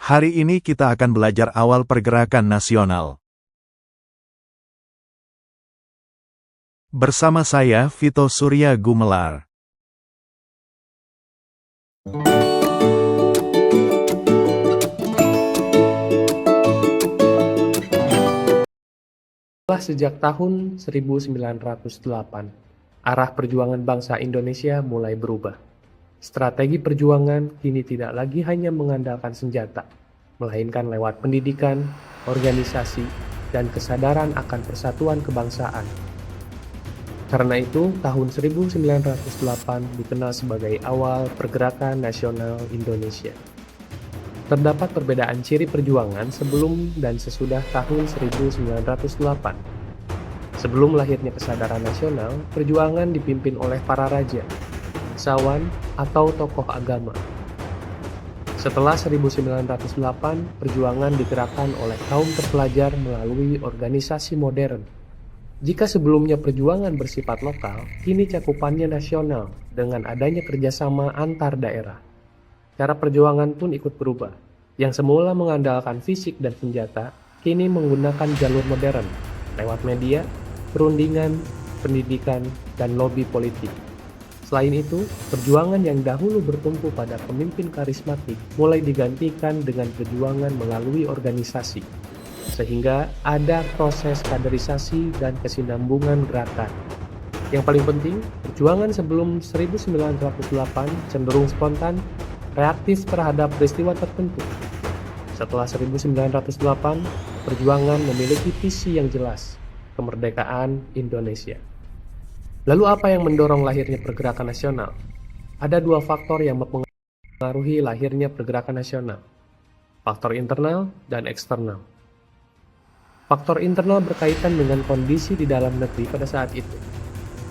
Hari ini kita akan belajar awal pergerakan nasional. Bersama saya Vito Surya Gumelar. Setelah sejak tahun 1908, arah perjuangan bangsa Indonesia mulai berubah. Strategi perjuangan kini tidak lagi hanya mengandalkan senjata, melainkan lewat pendidikan, organisasi, dan kesadaran akan persatuan kebangsaan. Karena itu, tahun 1908 dikenal sebagai awal pergerakan nasional Indonesia. Terdapat perbedaan ciri perjuangan sebelum dan sesudah tahun 1908. Sebelum lahirnya kesadaran nasional, perjuangan dipimpin oleh para raja, bangsawan, atau tokoh agama. Setelah 1908, perjuangan digerakkan oleh kaum terpelajar melalui organisasi modern. Jika sebelumnya perjuangan bersifat lokal, kini cakupannya nasional dengan adanya kerjasama antar daerah. Cara perjuangan pun ikut berubah. Yang semula mengandalkan fisik dan senjata, kini menggunakan jalur modern, lewat media, perundingan, pendidikan, dan lobi politik. Selain itu, perjuangan yang dahulu bertumpu pada pemimpin karismatik mulai digantikan dengan perjuangan melalui organisasi, sehingga ada proses kaderisasi dan kesinambungan gerakan. Yang paling penting, perjuangan sebelum 1908 cenderung spontan, reaktif terhadap peristiwa tertentu. Setelah 1908, perjuangan memiliki visi yang jelas, kemerdekaan Indonesia. Lalu apa yang mendorong lahirnya pergerakan nasional? Ada dua faktor yang mempengaruhi lahirnya pergerakan nasional, faktor internal dan eksternal. Faktor internal berkaitan dengan kondisi di dalam negeri pada saat itu.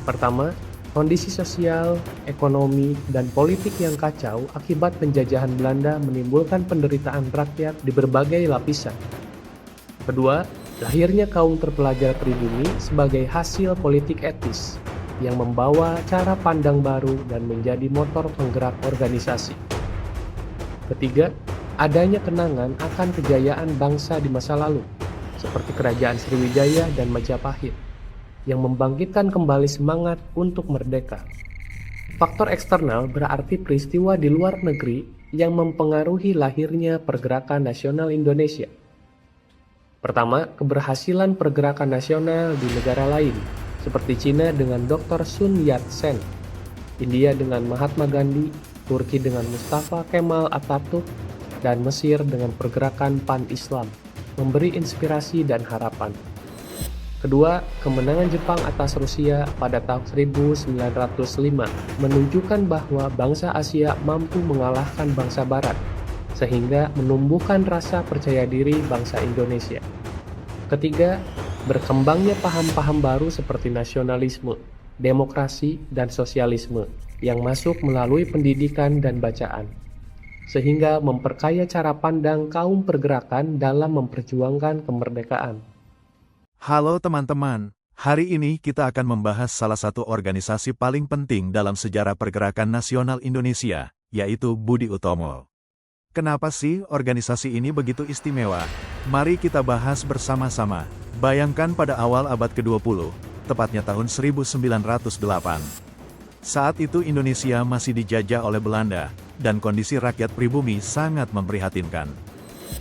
Pertama, kondisi sosial, ekonomi, dan politik yang kacau akibat penjajahan Belanda menimbulkan penderitaan rakyat di berbagai lapisan. Kedua, lahirnya kaum terpelajar pribumi sebagai hasil politik etis yang membawa cara pandang baru dan menjadi motor penggerak organisasi. Ketiga, adanya kenangan akan kejayaan bangsa di masa lalu, seperti Kerajaan Sriwijaya dan Majapahit, yang membangkitkan kembali semangat untuk merdeka. Faktor eksternal berarti peristiwa di luar negeri yang mempengaruhi lahirnya pergerakan nasional Indonesia. Pertama, keberhasilan pergerakan nasional di negara lain, seperti Cina dengan Dr. Sun Yat-sen, India dengan Mahatma Gandhi, Turki dengan Mustafa Kemal Atatürk, dan Mesir dengan pergerakan Pan-Islam, memberi inspirasi dan harapan. Kedua, kemenangan Jepang atas Rusia pada tahun 1905 menunjukkan bahwa bangsa Asia mampu mengalahkan bangsa Barat, sehingga menumbuhkan rasa percaya diri bangsa Indonesia. Ketiga, berkembangnya paham-paham baru seperti nasionalisme, demokrasi, dan sosialisme yang masuk melalui pendidikan dan bacaan, sehingga memperkaya cara pandang kaum pergerakan dalam memperjuangkan kemerdekaan. Halo teman-teman, hari ini kita akan membahas salah satu organisasi paling penting dalam sejarah pergerakan nasional Indonesia, yaitu Budi Utomo. Kenapa sih organisasi ini begitu istimewa? Mari kita bahas bersama-sama. Bayangkan pada awal abad ke-20, tepatnya tahun 1908. Saat itu Indonesia masih dijajah oleh Belanda, dan kondisi rakyat pribumi sangat memprihatinkan.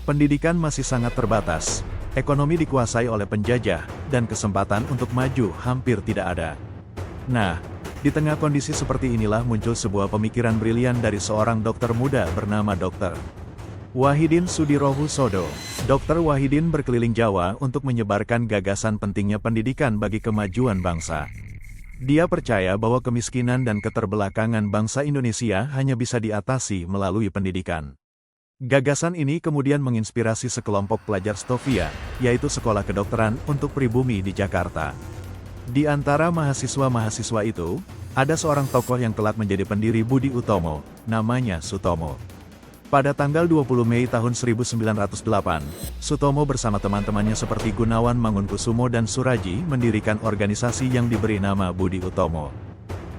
Pendidikan masih sangat terbatas. Ekonomi dikuasai oleh penjajah, dan kesempatan untuk maju hampir tidak ada. Nah, di tengah kondisi seperti inilah muncul sebuah pemikiran brilian dari seorang dokter muda bernama Dr. Wahidin Sudirohusodo. Dr. Wahidin berkeliling Jawa untuk menyebarkan gagasan pentingnya pendidikan bagi kemajuan bangsa. Dia percaya bahwa kemiskinan dan keterbelakangan bangsa Indonesia hanya bisa diatasi melalui pendidikan. Gagasan ini kemudian menginspirasi sekelompok pelajar Stovia, yaitu sekolah kedokteran untuk pribumi di Jakarta. Di antara mahasiswa-mahasiswa itu, ada seorang tokoh yang kelak menjadi pendiri Budi Utomo, namanya Sutomo. Pada tanggal 20 Mei tahun 1908, Sutomo bersama teman-temannya seperti Gunawan Mangunkusumo dan Suraji mendirikan organisasi yang diberi nama Budi Utomo.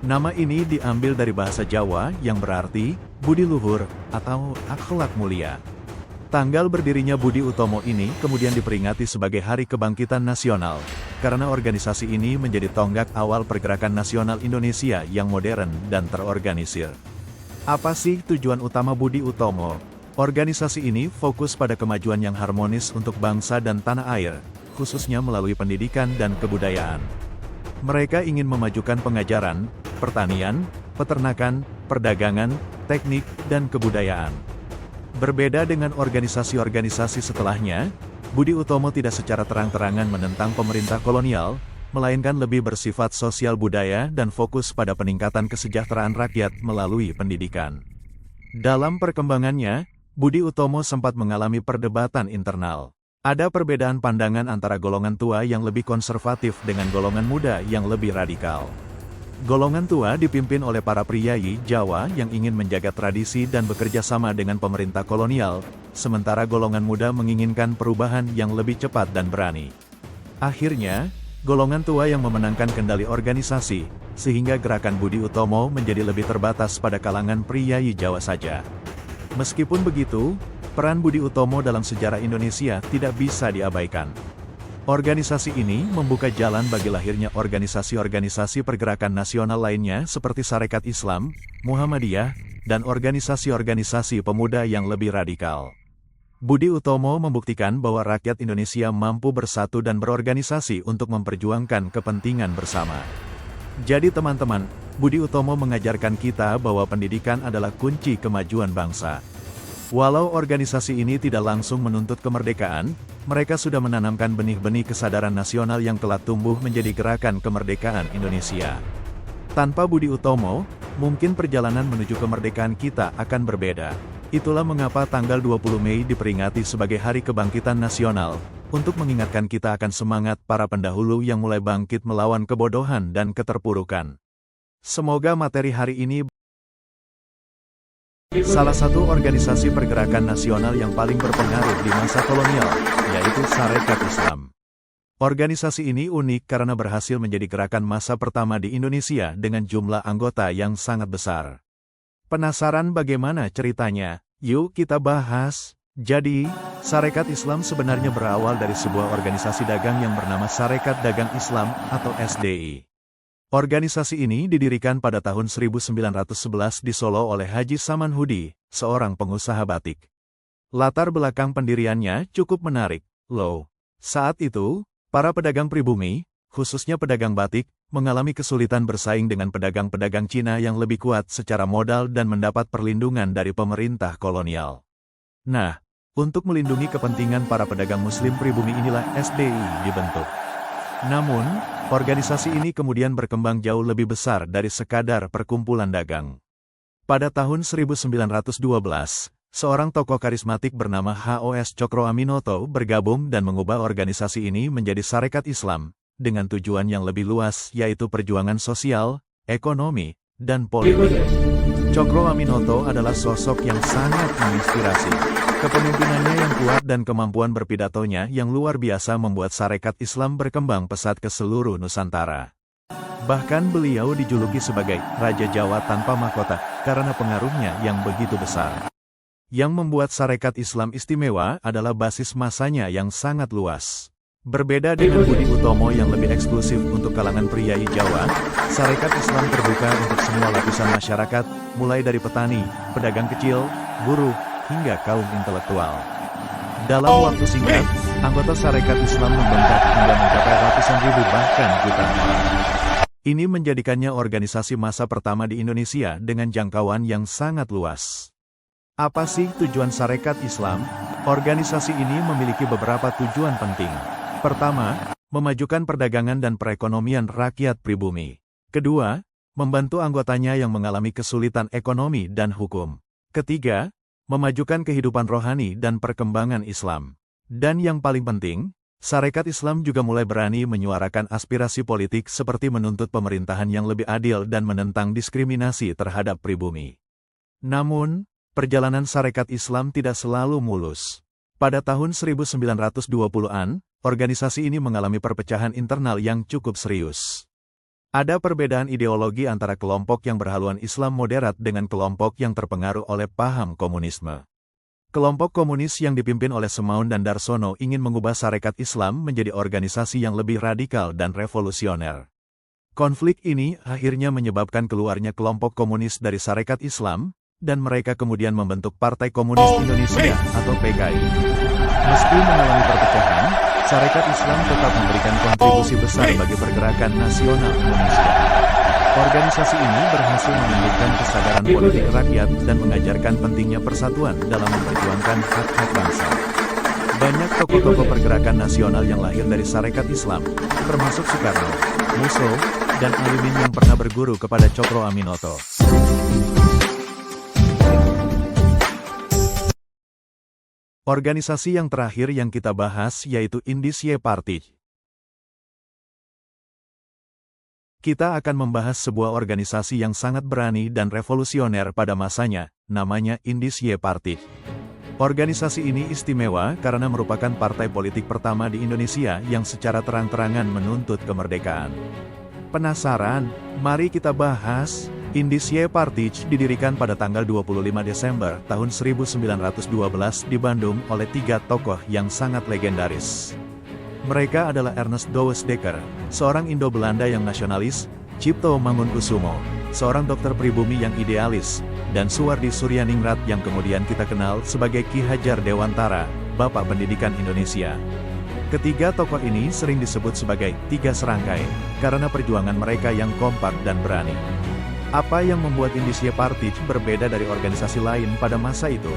Nama ini diambil dari bahasa Jawa yang berarti budi luhur atau akhlak mulia. Tanggal berdirinya Budi Utomo ini kemudian diperingati sebagai Hari Kebangkitan Nasional, karena organisasi ini menjadi tonggak awal pergerakan nasional Indonesia yang modern dan terorganisir. Apa sih tujuan utama Budi Utomo? Organisasi ini fokus pada kemajuan yang harmonis untuk bangsa dan tanah air, khususnya melalui pendidikan dan kebudayaan. Mereka ingin memajukan pengajaran, pertanian, peternakan, perdagangan, teknik, dan kebudayaan. Berbeda dengan organisasi-organisasi setelahnya, Budi Utomo tidak secara terang-terangan menentang pemerintah kolonial, melainkan lebih bersifat sosial budaya dan fokus pada peningkatan kesejahteraan rakyat melalui pendidikan. Dalam perkembangannya, Budi Utomo sempat mengalami perdebatan internal. Ada perbedaan pandangan antara golongan tua yang lebih konservatif dengan golongan muda yang lebih radikal. Golongan tua dipimpin oleh para priyayi Jawa yang ingin menjaga tradisi dan bekerja sama dengan pemerintah kolonial, sementara golongan muda menginginkan perubahan yang lebih cepat dan berani. Akhirnya, golongan tua yang memenangkan kendali organisasi, sehingga gerakan Budi Utomo menjadi lebih terbatas pada kalangan priyayi Jawa saja. Meskipun begitu, peran Budi Utomo dalam sejarah Indonesia tidak bisa diabaikan. Organisasi ini membuka jalan bagi lahirnya organisasi-organisasi pergerakan nasional lainnya seperti Sarekat Islam, Muhammadiyah, dan organisasi-organisasi pemuda yang lebih radikal. Budi Utomo membuktikan bahwa rakyat Indonesia mampu bersatu dan berorganisasi untuk memperjuangkan kepentingan bersama. Jadi teman-teman, Budi Utomo mengajarkan kita bahwa pendidikan adalah kunci kemajuan bangsa. Walau organisasi ini tidak langsung menuntut kemerdekaan, mereka sudah menanamkan benih-benih kesadaran nasional yang kelak tumbuh menjadi gerakan kemerdekaan Indonesia. Tanpa Budi Utomo, mungkin perjalanan menuju kemerdekaan kita akan berbeda. Itulah mengapa tanggal 20 Mei diperingati sebagai Hari Kebangkitan Nasional, untuk mengingatkan kita akan semangat para pendahulu yang mulai bangkit melawan kebodohan dan keterpurukan. Semoga materi hari ini salah satu organisasi pergerakan nasional yang paling berpengaruh di masa kolonial, yaitu Sarekat Islam. Organisasi ini unik karena berhasil menjadi gerakan massa pertama di Indonesia dengan jumlah anggota yang sangat besar. Penasaran bagaimana ceritanya? Yuk kita bahas. Jadi, Sarekat Islam sebenarnya berawal dari sebuah organisasi dagang yang bernama Sarekat Dagang Islam atau SDI. Organisasi ini didirikan pada tahun 1911 di Solo oleh Haji Saman Hudi, seorang pengusaha batik. Latar belakang pendiriannya cukup menarik, loh. Saat itu, para pedagang pribumi, khususnya pedagang batik, mengalami kesulitan bersaing dengan pedagang-pedagang Cina yang lebih kuat secara modal dan mendapat perlindungan dari pemerintah kolonial. Nah, untuk melindungi kepentingan para pedagang muslim pribumi inilah SDI dibentuk. Namun, organisasi ini kemudian berkembang jauh lebih besar dari sekadar perkumpulan dagang. Pada tahun 1912, seorang tokoh karismatik bernama H.O.S. Cokroaminoto bergabung dan mengubah organisasi ini menjadi Sarekat Islam, dengan tujuan yang lebih luas yaitu perjuangan sosial, ekonomi, dan politik. Cokroaminoto adalah sosok yang sangat menginspirasi. Kepemimpinannya yang kuat dan kemampuan berpidatonya yang luar biasa membuat Sarekat Islam berkembang pesat ke seluruh Nusantara. Bahkan beliau dijuluki sebagai Raja Jawa tanpa mahkota karena pengaruhnya yang begitu besar. Yang membuat Sarekat Islam istimewa adalah basis masanya yang sangat luas. Berbeda dengan Budi Utomo yang lebih eksklusif untuk kalangan priyayi Jawa, Sarekat Islam terbuka untuk semua lapisan masyarakat, mulai dari petani, pedagang kecil, buruh, hingga kaum intelektual. Dalam waktu singkat, anggota Sarekat Islam membengkak hingga mencapai ratusan ribu bahkan jutaan orang. Ini menjadikannya organisasi massa pertama di Indonesia dengan jangkauan yang sangat luas. Apa sih tujuan Sarekat Islam? Organisasi ini memiliki beberapa tujuan penting. Pertama, memajukan perdagangan dan perekonomian rakyat pribumi. Kedua, membantu anggotanya yang mengalami kesulitan ekonomi dan hukum. Ketiga, memajukan kehidupan rohani dan perkembangan Islam. Dan yang paling penting, Sarekat Islam juga mulai berani menyuarakan aspirasi politik seperti menuntut pemerintahan yang lebih adil dan menentang diskriminasi terhadap pribumi. Namun, perjalanan Sarekat Islam tidak selalu mulus. Pada tahun 1920-an, organisasi ini mengalami perpecahan internal yang cukup serius. Ada perbedaan ideologi antara kelompok yang berhaluan Islam moderat dengan kelompok yang terpengaruh oleh paham komunisme. Kelompok komunis yang dipimpin oleh Semaun dan Darsono ingin mengubah Sarekat Islam menjadi organisasi yang lebih radikal dan revolusioner. Konflik ini akhirnya menyebabkan keluarnya kelompok komunis dari Sarekat Islam, dan mereka kemudian membentuk Partai Komunis Indonesia atau PKI. Meski mengalami perpecahan, Sarekat Islam tetap memberikan kontribusi besar bagi pergerakan nasional Indonesia. Organisasi ini berhasil menumbuhkan kesadaran politik rakyat dan mengajarkan pentingnya persatuan dalam memperjuangkan hak-hak bangsa. Banyak tokoh-tokoh pergerakan nasional yang lahir dari Sarekat Islam, termasuk Soekarno, Musso, dan Alimin yang pernah berguru kepada Cokro Aminoto. Organisasi yang terakhir yang kita bahas yaitu Indische Partij. Kita akan membahas sebuah organisasi yang sangat berani dan revolusioner pada masanya, namanya Indische Partij. Organisasi ini istimewa karena merupakan partai politik pertama di Indonesia yang secara terang-terangan menuntut kemerdekaan. Penasaran? Mari kita bahas. Indische Partij didirikan pada tanggal 25 Desember tahun 1912 di Bandung oleh 3 tokoh yang sangat legendaris. Mereka adalah Ernest Douwes Dekker, seorang Indo-Belanda yang nasionalis, Cipto Mangunkusumo, seorang dokter pribumi yang idealis, dan Suwardi Suryaningrat yang kemudian kita kenal sebagai Ki Hajar Dewantara, Bapak Pendidikan Indonesia. Ketiga tokoh ini sering disebut sebagai Tiga Serangkai, karena perjuangan mereka yang kompak dan berani. Apa yang membuat Indische Partij berbeda dari organisasi lain pada masa itu?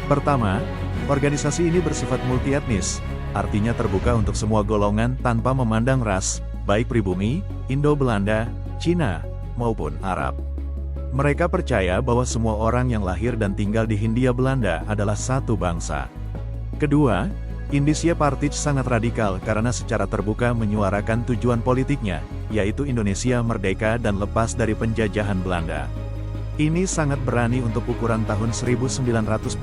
Pertama, organisasi ini bersifat multietnis, artinya terbuka untuk semua golongan tanpa memandang ras, baik pribumi, Indo-Belanda, Cina, maupun Arab. Mereka percaya bahwa semua orang yang lahir dan tinggal di Hindia Belanda adalah satu bangsa. Kedua, Indische Partij sangat radikal karena secara terbuka menyuarakan tujuan politiknya, yaitu Indonesia merdeka dan lepas dari penjajahan Belanda. Ini sangat berani untuk ukuran tahun 1912.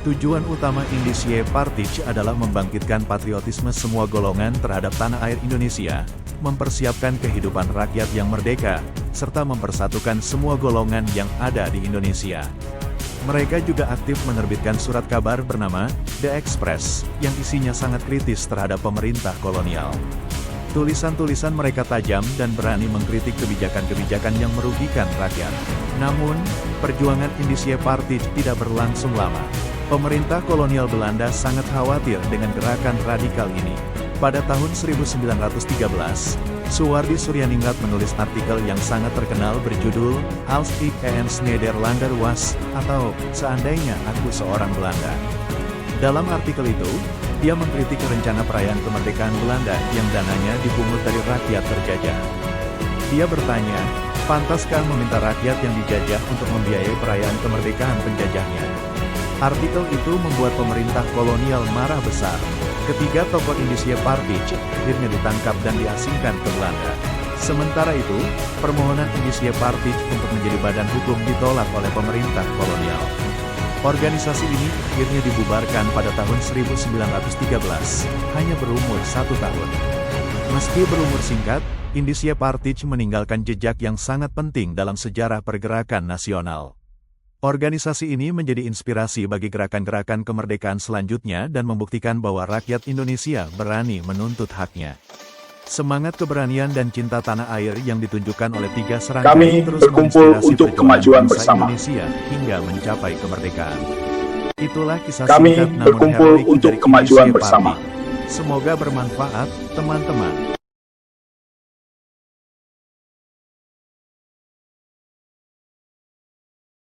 Tujuan utama Indische Partij adalah membangkitkan patriotisme semua golongan terhadap tanah air Indonesia, mempersiapkan kehidupan rakyat yang merdeka, serta mempersatukan semua golongan yang ada di Indonesia. Mereka juga aktif menerbitkan surat kabar bernama The Express, yang isinya sangat kritis terhadap pemerintah kolonial. Tulisan-tulisan mereka tajam dan berani mengkritik kebijakan-kebijakan yang merugikan rakyat. Namun, perjuangan Indische Partij tidak berlangsung lama. Pemerintah kolonial Belanda sangat khawatir dengan gerakan radikal ini. Pada tahun 1913, Suwardi Suryaningrat menulis artikel yang sangat terkenal berjudul Als ik eens Nederlander was, atau Seandainya Aku Seorang Belanda. Dalam artikel itu, dia mengkritik rencana perayaan kemerdekaan Belanda yang dananya dipungut dari rakyat terjajah. Dia bertanya, pantaskah meminta rakyat yang dijajah untuk membiayai perayaan kemerdekaan penjajahnya? Artikel itu membuat pemerintah kolonial marah besar. Ketiga tokoh Indische Partij akhirnya ditangkap dan diasingkan ke Belanda. Sementara itu, permohonan Indische Partij untuk menjadi badan hukum ditolak oleh pemerintah kolonial. Organisasi ini akhirnya dibubarkan pada tahun 1913, hanya berumur 1 tahun. Meski berumur singkat, Indische Partij meninggalkan jejak yang sangat penting dalam sejarah pergerakan nasional. Organisasi ini menjadi inspirasi bagi gerakan-gerakan kemerdekaan selanjutnya dan membuktikan bahwa rakyat Indonesia berani menuntut haknya. Semangat keberanian dan cinta tanah air yang ditunjukkan oleh Tiga Serangkai terus berkumpul untuk kemajuan bersama Indonesia hingga mencapai kemerdekaan. Itulah kisah Kami singkat namun berkumpul heroik untuk dari kemajuan Indische bersama. Partij. Semoga bermanfaat, teman-teman.